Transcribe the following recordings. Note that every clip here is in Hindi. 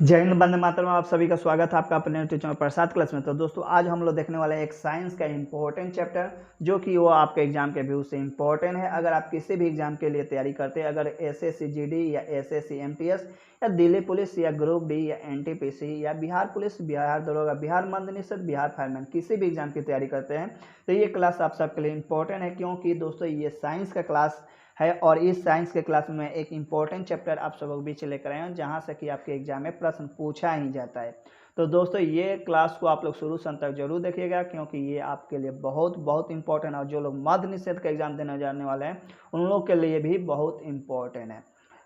जय हिंद, वंदे मातरम। आप सभी का स्वागत है आपका अपने टीचर प्रसाद क्लास में। तो दोस्तों आज हम लोग देखने वाले हैं एक साइंस का इम्पोर्टेंट चैप्टर जो कि वो आपके एग्जाम के व्यू से इम्पोर्टेंट है। अगर आप किसी भी एग्जाम के लिए तैयारी करते हैं, अगर एसएससी जीडी या एसएससी एमटीएस या दिल्ली पुलिस या ग्रुप डी या एनटीपीसी या बिहार पुलिस, बिहार दरोगा, बिहार मद्य निषेध, बिहार फायरमैन, किसी भी एग्जाम की तैयारी करते हैं तो ये क्लास आप सबके लिए इम्पोर्टेंट है, क्योंकि दोस्तों ये साइंस का क्लास है और इस साइंस के क्लास में एक इम्पॉर्टेंट चैप्टर आप सबों के बीच लेकर आए हैं जहाँ से कि आपके एग्जाम में प्रश्न पूछा ही जाता है। तो दोस्तों ये क्लास को आप लोग शुरू से अंत तक जरूर देखिएगा, क्योंकि ये आपके लिए बहुत बहुत इंपॉर्टेंट है और जो लोग मद्य निषेध का एग्जाम देने जाने वाले हैं उन लोग के लिए भी बहुत इंपॉर्टेंट है।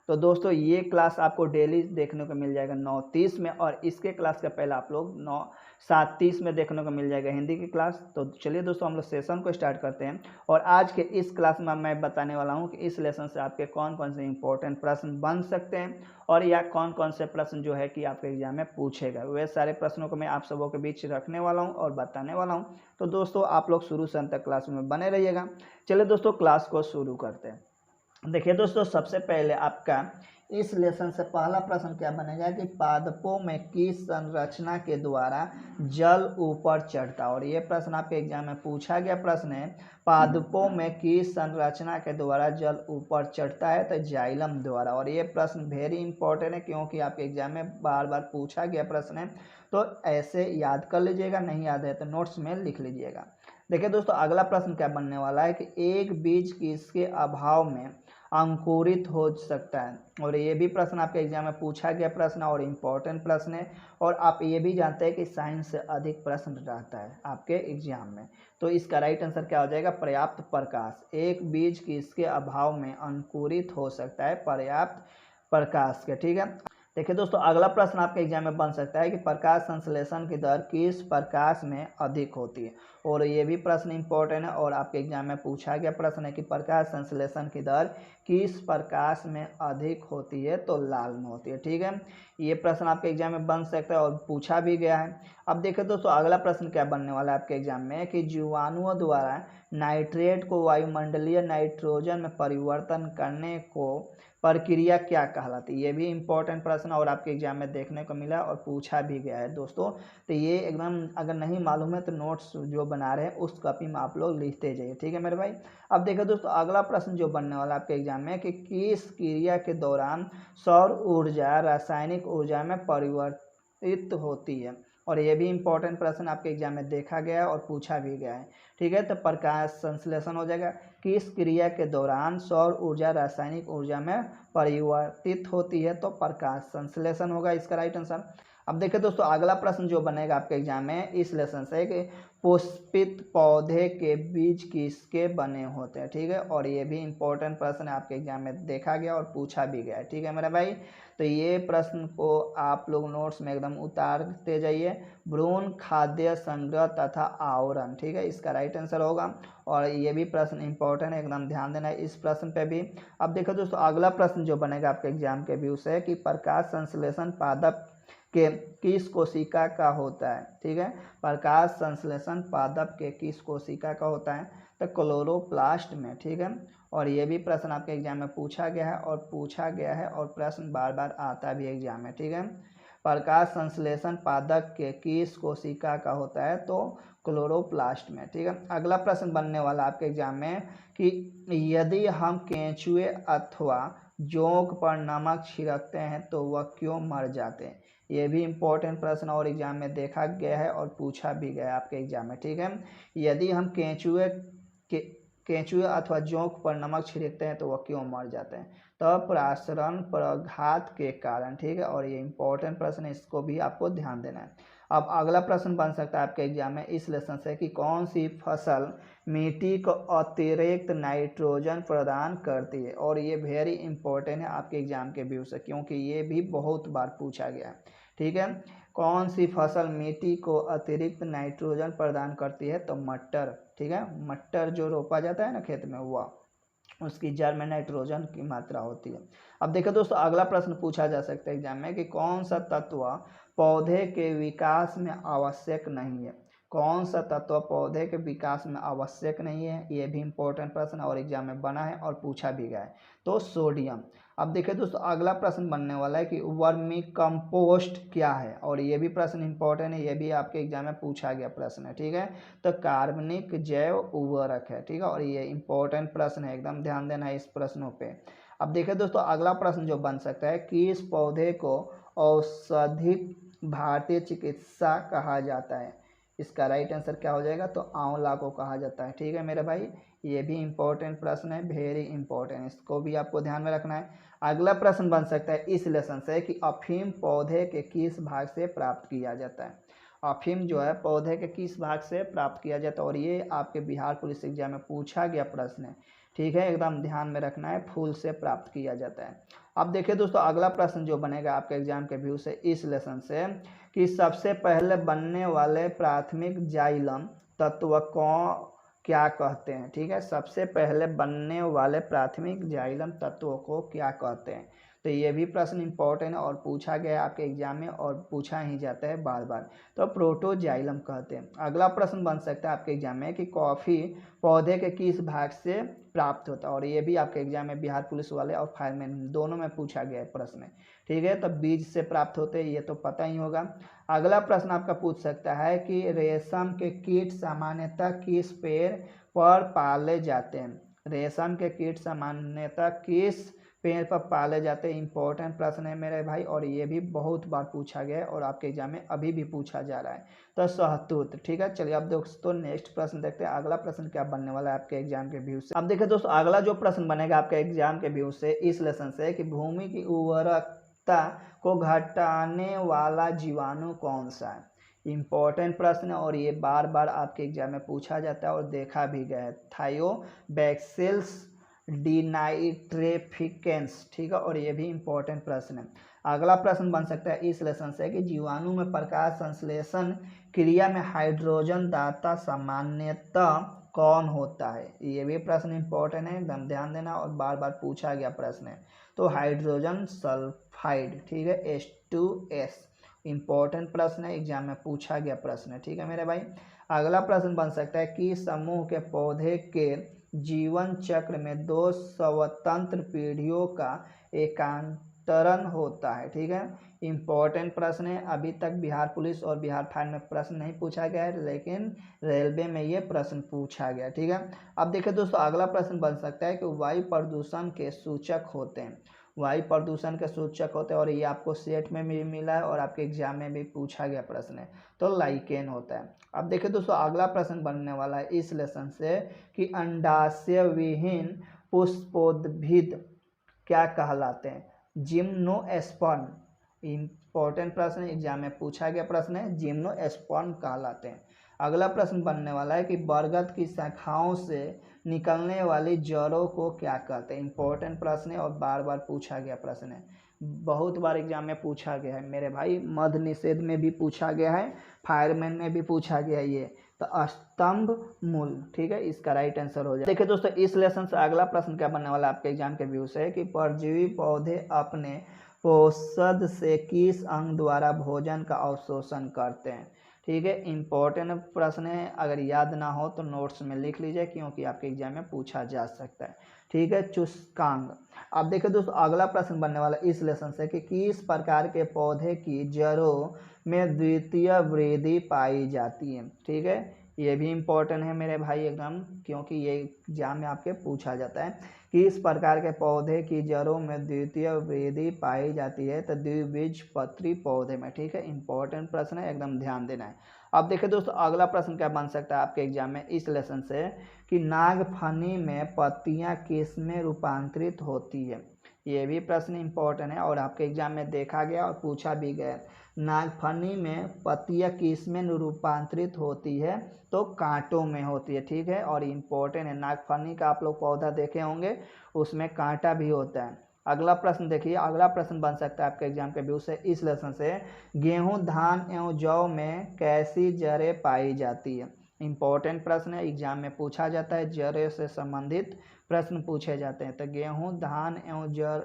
तो दोस्तों ये क्लास आपको डेली देखने को मिल जाएगा 9:30 में, और इसके क्लास का पहले आप लोग 7:30 में देखने को मिल जाएगा हिंदी की क्लास। तो चलिए दोस्तों हम लोग सेशन को स्टार्ट करते हैं। और आज के इस क्लास में मैं बताने वाला हूं कि इस लेसन से आपके कौन कौन से इंपॉर्टेंट प्रश्न बन सकते हैं और या कौन कौन से प्रश्न जो है कि आपके एग्जाम में पूछेगा। वे सारे प्रश्नों को मैं आप सबों के बीच रखने वाला हूं और बताने वाला हूं। तो दोस्तों आप लोग शुरू से अंत तक क्लास में बने रहिएगा। चलिए दोस्तों क्लास को शुरू करते हैं। देखिए दोस्तों सबसे पहले आपका इस लेसन से पहला प्रश्न क्या बनेगा कि पादपों में किस संरचना के द्वारा जल ऊपर चढ़ता। और ये प्रश्न आपके एग्जाम में पूछा गया प्रश्न है, पादपों में किस संरचना के द्वारा जल ऊपर चढ़ता है, तो जाइलम द्वारा। और ये प्रश्न वेरी इंपॉर्टेंट है क्योंकि आपके एग्जाम में बार बार पूछा गया प्रश्न है, तो ऐसे याद कर लीजिएगा, नहीं याद है तो नोट्स में लिख लीजिएगा। देखिए दोस्तों अगला प्रश्न क्या बनने वाला है कि एक बीज किसके अभाव में अंकुरित हो सकता है। और ये भी प्रश्न आपके एग्जाम में पूछा गया प्रश्न और इम्पोर्टेंट प्रश्न है। और आप ये भी जानते हैं कि साइंस से अधिक प्रश्न रहता है आपके एग्जाम में। तो इसका राइट आंसर क्या हो जाएगा, पर्याप्त प्रकाश। एक बीज किसके अभाव में अंकुरित हो सकता है, पर्याप्त प्रकाश के। ठीक है, देखिए दोस्तों अगला प्रश्न आपके एग्जाम में बन सकता है कि प्रकाश संश्लेषण की दर किस प्रकाश में अधिक होती है। और ये भी प्रश्न इंपॉर्टेंट है और आपके एग्जाम में पूछा गया प्रश्न है कि प्रकाश संश्लेषण की दर किस प्रकाश में अधिक होती है, तो लाल में होती है। ठीक है, ये प्रश्न आपके एग्जाम में बन सकता है और पूछा भी गया है। अब देखिए दोस्तों अगला प्रश्न क्या बनने वाला है आपके एग्जाम में कि जीवाणुओं द्वारा नाइट्रेट को वायुमंडलीय नाइट्रोजन में परिवर्तन करने को प्रक्रिया क्या कहलाती है। ये भी इंपॉर्टेंट प्रश्न और आपके एग्जाम में देखने को मिला और पूछा भी गया है दोस्तों। तो ये एकदम अगर नहीं मालूम है तो नोट्स जो बना रहे हैं उस कॉपी में आप लोग लिखते जाइए। ठीक है मेरे भाई। अब देखो दोस्तों अगला प्रश्न जो बनने वाला आपके एग्जाम में कि किस क्रिया के दौरान सौर ऊर्जा रासायनिक ऊर्जा में परिवर्तित होती है। और ये भी इंपॉर्टेंट प्रश्न आपके एग्जाम में देखा गया है और पूछा भी गया है। ठीक है, तो प्रकाश संश्लेषण हो जाएगा, किस क्रिया के दौरान सौर ऊर्जा रासायनिक ऊर्जा में परिवर्तित होती है, तो प्रकाश संश्लेषण होगा इसका राइट आंसर। अब देखिए दोस्तों अगला प्रश्न जो बनेगा आपके एग्जाम में इस लेसन से कि पुष्पित पौधे के बीज किसके बने होते हैं। ठीक है, और ये भी इंपॉर्टेंट प्रश्न है आपके एग्जाम में देखा गया और पूछा भी गया है। ठीक है मेरे भाई, तो ये प्रश्न को आप लोग नोट्स में एकदम उतारते जाइए। भ्रूण खाद्य संग्रह तथा आवरण, ठीक है, इसका राइट आंसर होगा। और ये भी प्रश्न इंपॉर्टेंट है, एकदम ध्यान देना है इस प्रश्न पे भी। अब देखो दोस्तों अगला प्रश्न जो बनेगा आपके एग्जाम के व्यू से कि प्रकाश संश्लेषण पादप के किस कोशिका का होता है। ठीक है, प्रकाश संश्लेषण पादप के किस कोशिका का होता है, तो क्लोरोप्लास्ट में। ठीक है, और ये भी प्रश्न आपके एग्जाम में पूछा गया है और पूछा गया है और प्रश्न बार बार आता भी एग्जाम में। ठीक है, प्रकाश संश्लेषण पादप के किस कोशिका का होता है, तो क्लोरोप्लास्ट में। ठीक है, अगला प्रश्न बनने वाला आपके एग्जाम में कि यदि हम केंचुए अथवा जोंक पर नमक छिड़कते हैं तो वह क्यों मर जाते हैं। ये भी इंपॉर्टेंट प्रश्न और एग्जाम में देखा गया है और पूछा भी गया है आपके एग्जाम में। ठीक है, यदि हम केंचुए अथवा जोंक पर नमक छिड़कते हैं तो वह क्यों मर जाते हैं, तो प्रासरण प्रघात के कारण। ठीक है, और ये इंपॉर्टेंट प्रश्न है, इसको भी आपको ध्यान देना है। अब अगला प्रश्न बन सकता है आपके एग्जाम में इस लेसन से कि कौन सी फसल मिट्टी को अतिरिक्त नाइट्रोजन प्रदान करती है। और ये वेरी इंपॉर्टेंट है आपके एग्जाम के व्यू से, क्योंकि ये भी बहुत बार पूछा गया है। ठीक है, कौन सी फसल मिट्टी को अतिरिक्त नाइट्रोजन प्रदान करती है, तो मटर। ठीक है, मटर जो रोपा जाता है ना खेत में, वह उसकी जड़ में नाइट्रोजन की मात्रा होती है। अब देखो दोस्तों अगला प्रश्न पूछा जा सकता है एग्जाम में कि कौन सा तत्व पौधे के विकास में आवश्यक नहीं है। कौन सा तत्व पौधे के विकास में आवश्यक नहीं है, ये भी इंपॉर्टेंट प्रश्न और एग्जाम में बना है और पूछा भी गया है, तो सोडियम। अब देखिए दोस्तों अगला प्रश्न बनने वाला है कि वर्मी कंपोस्ट क्या है, और ये भी प्रश्न इंपॉर्टेंट है, ये भी आपके एग्जाम में पूछा गया प्रश्न है। ठीक है, तो कार्बनिक जैव उर्वरक है। ठीक है, और ये इंपॉर्टेंट प्रश्न है, एकदम ध्यान देना है इस प्रश्नों पे। अब देखिए दोस्तों अगला प्रश्न जो बन सकता है, किस पौधे को औषधिक भारतीय चिकित्सा कहा जाता है। इसका राइट आंसर क्या हो जाएगा, तो आंवला को कहा जाता है। ठीक है मेरे भाई, ये भी इंपॉर्टेंट प्रश्न है, वेरी इंपॉर्टेंट, इसको भी आपको ध्यान में रखना है। अगला प्रश्न बन सकता है इस लेसन से कि अफीम पौधे के किस भाग से प्राप्त किया जाता है। अफीम जो है पौधे के किस भाग से प्राप्त किया जाता है, और ये आपके बिहार पुलिस एग्जाम में पूछा गया प्रश्न है। ठीक है, एकदम ध्यान में रखना है, फूल से प्राप्त किया जाता है। अब देखिए दोस्तों अगला प्रश्न जो बनेगा आपके एग्जाम के व्यू से इस लेसन से कि सबसे पहले बनने वाले प्राथमिक जाइलम तत्व को क्या कहते हैं। ठीक है, सबसे पहले बनने वाले प्राथमिक जाइलम तत्वों को क्या कहते हैं, तो ये भी प्रश्न इंपॉर्टेंट है और पूछा गया है आपके एग्जाम में और पूछा ही जाता है बार बार, तो प्रोटोजाइलम कहते हैं। अगला प्रश्न बन सकता है आपके एग्जाम में कि कॉफ़ी पौधे के किस भाग से प्राप्त होता है, और ये भी आपके एग्जाम में बिहार पुलिस वाले और फायरमैन दोनों में पूछा गया है प्रश्न। ठीक है, तो बीज से प्राप्त होते हैं, ये तो पता ही होगा। अगला प्रश्न आपका पूछ सकता है कि रेशम के कीट सामान्यतः किस पेड़ पर पाले जाते हैं। रेशम के कीट सामान्यतः किस पेड़ पर पाले जाते हैं, इंपॉर्टेंट प्रश्न है मेरे भाई, और ये भी बहुत बार पूछा गया है और आपके एग्जाम में अभी भी पूछा जा रहा है, तो शहतूत। ठीक है, चलिए अब दोस्तों नेक्स्ट प्रश्न देखते हैं अगला प्रश्न क्या बनने वाला है आपके एग्जाम के व्यू से। अब देखिए दोस्तों अगला जो प्रश्न बनेगा आपके एग्जाम के व्यू से इस लेसन से कि भूमि की उर्वरकता को घटाने वाला जीवाणु कौन सा है। इंपॉर्टेंट प्रश्न है और ये बार बार आपके एग्जाम में पूछा जाता है और देखा भी गया है, थायोबैक्सिलस डिनाइट्रेफिकेंस। ठीक है, और ये भी इंपॉर्टेंट प्रश्न है। अगला प्रश्न बन सकता है इस लेसन से कि जीवाणु में प्रकाश संश्लेषण क्रिया में हाइड्रोजन दाता सामान्यतः कौन होता है। ये भी प्रश्न इंपॉर्टेंट है, एकदम ध्यान देना और बार बार पूछा गया प्रश्न है, तो हाइड्रोजन सल्फाइड। ठीक है, H2S, इंपॉर्टेंट प्रश्न है, एग्जाम में पूछा गया प्रश्न है। ठीक है मेरे भाई, अगला प्रश्न बन सकता है कि समूह के पौधे के जीवन चक्र में 2 स्वतंत्र पीढ़ियों का एकांतरण होता है। ठीक है, इंपॉर्टेंट प्रश्न है, अभी तक बिहार पुलिस और बिहार फायर में प्रश्न नहीं पूछा गया है, लेकिन रेलवे में ये प्रश्न पूछा गया। ठीक है, अब देखिए दोस्तों अगला प्रश्न बन सकता है कि वायु प्रदूषण के सूचक होते हैं। वायु प्रदूषण के सूचक होते हैं और ये आपको सेट में भी मिला है और आपके एग्जाम में भी पूछा गया प्रश्न है, तो लाइकेन होता है। अब देखिए दोस्तों अगला प्रश्न बनने वाला है इस लेसन से कि अंडाशय विहीन पुष्पोद्भिद क्या कहलाते हैं। जिम्नोस्पर्म, इंपॉर्टेंट प्रश्न है, एग्जाम में पूछा गया प्रश्न है, जिम्नोस्पर्म कहलाते हैं। अगला प्रश्न बनने वाला है कि बरगद की शाखाओं से निकलने वाली जड़ों को क्या कहते हैं। इंपॉर्टेंट प्रश्न है और बार बार पूछा गया प्रश्न है, बहुत बार एग्जाम में पूछा गया है मेरे भाई, मध निषेध में भी पूछा गया है, फायरमैन में भी पूछा गया है ये, तो स्तंभ मूल। ठीक है, इसका राइट आंसर हो जाए। देखिए दोस्तों इस लेसन से अगला प्रश्न क्या बनने वाला है आपके एग्जाम के व्यू से कि परजीवी पौधे अपने पोषद से किस अंग द्वारा भोजन का अवशोषण करते हैं। ठीक है, इंपॉर्टेंट प्रश्न है, अगर याद ना हो तो नोट्स में लिख लीजिए क्योंकि आपके एग्जाम में पूछा जा सकता है। ठीक है, चुस्कांग। अब देखिए दोस्तों अगला प्रश्न बनने वाला इस लेसन से कि किस प्रकार के पौधे की जड़ों में द्वितीय वृद्धि पाई जाती है। ठीक है, ये भी इम्पोर्टेंट है मेरे भाई एकदम, क्योंकि ये एग्जाम में आपके पूछा जाता है कि इस प्रकार के पौधे की जड़ों में द्वितीय वृद्धि पाई जाती है, तो द्विबीजपत्री पौधे में। ठीक है, इंपॉर्टेंट प्रश्न है, एकदम ध्यान देना है। अब देखिए दोस्तों अगला प्रश्न क्या बन सकता है आपके एग्जाम में इस लेसन से कि नागफनी में पत्तियां किस में रूपांतरित होती है। ये भी प्रश्न इंपॉर्टेंट है और आपके एग्जाम में देखा गया और पूछा भी गया। नागफनी में पत्तियां किस में रूपांतरित होती है, तो कांटों में होती है। ठीक है, और इम्पोर्टेंट है, नागफनी का आप लोग पौधा देखे होंगे, उसमें कांटा भी होता है। अगला प्रश्न देखिए, अगला प्रश्न बन सकता है आपके एग्जाम के व्यू से इस लेसन से गेहूं धान एवं जौ में कैसी जड़ें पाई जाती है। इंपॉर्टेंट प्रश्न है, एग्जाम में पूछा जाता है, जड़ों से संबंधित प्रश्न पूछे जाते हैं, तो गेहूं धान एवं जौ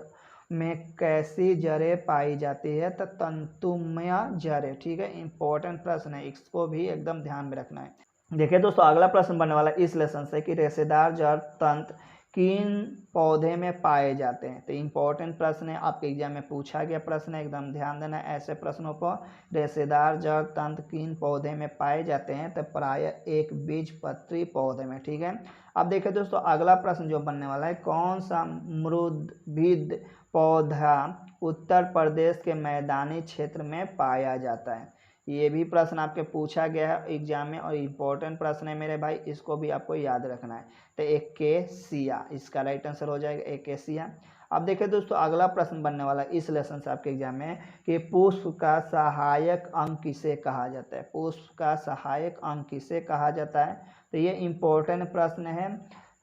में कैसी जड़ें पाई जाती है, तो तंतुमय जड़ें। ठीक है, इंपॉर्टेंट प्रश्न है, इसको भी एकदम ध्यान में रखना है। देखिए दोस्तों अगला प्रश्न बनने वाला इस लेसन से कि रेशेदार जड़ तंत्र किन पौधे में पाए जाते हैं। तो इम्पोर्टेंट प्रश्न है, आपके एग्जाम में पूछा गया प्रश्न है, एकदम ध्यान देना ऐसे प्रश्नों पर। रेशेदार जड़ तंतु किन पौधे में पाए जाते हैं, तो प्रायः एक बीजपत्री पौधे में। ठीक है, अब देखिए दोस्तों अगला प्रश्न जो बनने वाला है, कौन सा मृदभिद पौधा उत्तर प्रदेश के मैदानी क्षेत्र में पाया जाता है। ये भी प्रश्न आपके पूछा गया है एग्जाम में और इम्पोर्टेंट प्रश्न है मेरे भाई, इसको भी आपको याद रखना है। तो एकेसिया इसका राइट आंसर हो जाएगा, एकेसिया। अब देखिए दोस्तों अगला प्रश्न बनने वाला है इस लेसन से आपके एग्जाम में कि पुष्प का सहायक अंग किसे कहा जाता है। पुष्प का सहायक अंग किसे कहा जाता है, तो ये इम्पोर्टेंट प्रश्न है।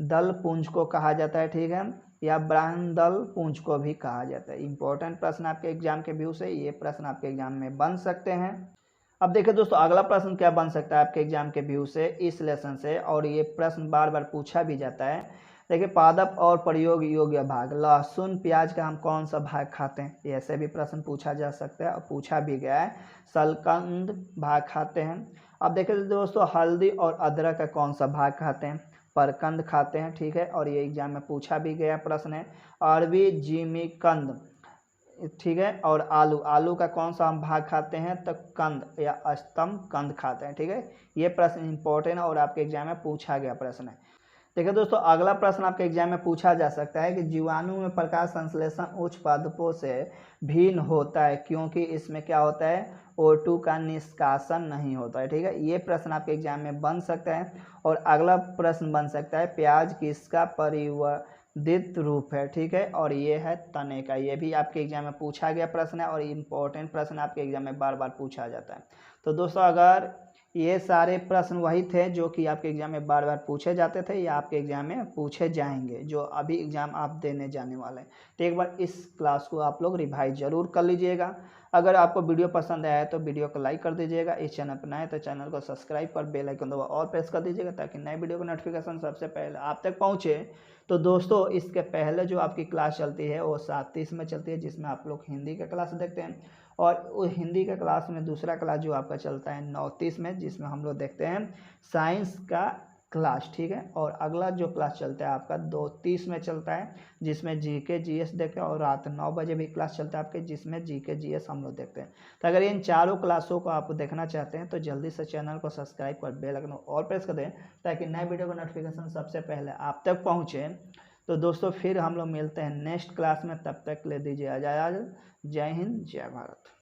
दल पुंज को कहा जाता है, ठीक है, या ब्राह्मदल पुंज को भी कहा जाता है। इंपॉर्टेंट प्रश्न आपके एग्जाम के व्यू से, ये प्रश्न आपके एग्जाम में बन सकते हैं। अब देखिए दोस्तों अगला प्रश्न क्या बन सकता है आपके एग्जाम के व्यू से इस लेसन से, और ये प्रश्न बार बार पूछा भी जाता है। देखिए पादप और प्रयोग योग्य भाग, लहसुन प्याज का हम कौन सा भाग खाते हैं, ऐसे भी प्रश्न पूछा जा सकता है और पूछा भी गया है। सलकंद भाग खाते हैं। अब देखिए दोस्तों हल्दी और अदरक का कौन सा भाग खाते हैं, परकंद खाते हैं। ठीक है, और ये एग्जाम में पूछा भी गया प्रश्न है। अरबी जिमीकंद, ठीक है, और आलू, आलू का कौन सा हम भाग खाते हैं, तो कंद या स्तंभ कंद खाते हैं। ठीक है, ये प्रश्न इंपॉर्टेंट है और आपके एग्जाम में पूछा गया प्रश्न है। देखिए दोस्तों अगला प्रश्न आपके एग्जाम में पूछा जा सकता है कि जीवाणु में प्रकाश संश्लेषण उच्च पादपों से भिन्न होता है क्योंकि इसमें क्या होता है, O2 का निष्कासन नहीं होता है। ठीक है, ये प्रश्न आपके एग्जाम में बन सकता है। और अगला प्रश्न बन सकता है प्याज किसका परिवर्धित रूप है। ठीक है, और ये है तने का। ये भी आपके एग्जाम में पूछा गया प्रश्न है और इम्पोर्टेंट प्रश्न आपके एग्जाम में बार बार पूछा जाता है। तो दोस्तों अगर ये सारे प्रश्न वही थे जो कि आपके एग्जाम में बार बार पूछे जाते थे या आपके एग्जाम में पूछे जाएंगे जो अभी एग्जाम आप देने जाने वाले हैं। तो एक बार इस क्लास को आप लोग रिवाइज जरूर कर लीजिएगा। अगर आपको वीडियो पसंद आया है तो वीडियो को लाइक कर दीजिएगा, इस चैनल पर नए तो चैनल को सब्सक्राइब कर बेल आइकन दबा और प्रेस कर दीजिएगा ताकि नए वीडियो का नोटिफिकेशन सबसे पहले आप तक पहुँचे। तो दोस्तों इसके पहले जो आपकी क्लास चलती है वो 7:30 में चलती है जिसमें आप लोग हिंदी का क्लास देखते हैं, और उस हिंदी का क्लास में दूसरा क्लास जो आपका चलता है 9:30 में जिसमें हम लोग देखते हैं साइंस का क्लास। ठीक है, और अगला जो क्लास चलता है आपका 2:30 में चलता है जिसमें जीके जीएस देखते हैं, और रात 9 बजे भी क्लास चलता है आपके जिसमें जीके जीएस हम लोग देखते हैं। तो अगर इन चारों क्लासों को आप देखना चाहते हैं तो जल्दी से चैनल को सब्सक्राइब कर बेल आइकन और प्रेस कर दें ताकि नए वीडियो का नोटिफिकेशन सबसे पहले आप तक पहुँचे। तो दोस्तों फिर हम लोग मिलते हैं नेक्स्ट क्लास में, तब तक ले दीजिए इजाज़त। जय हिंद, जय भारत।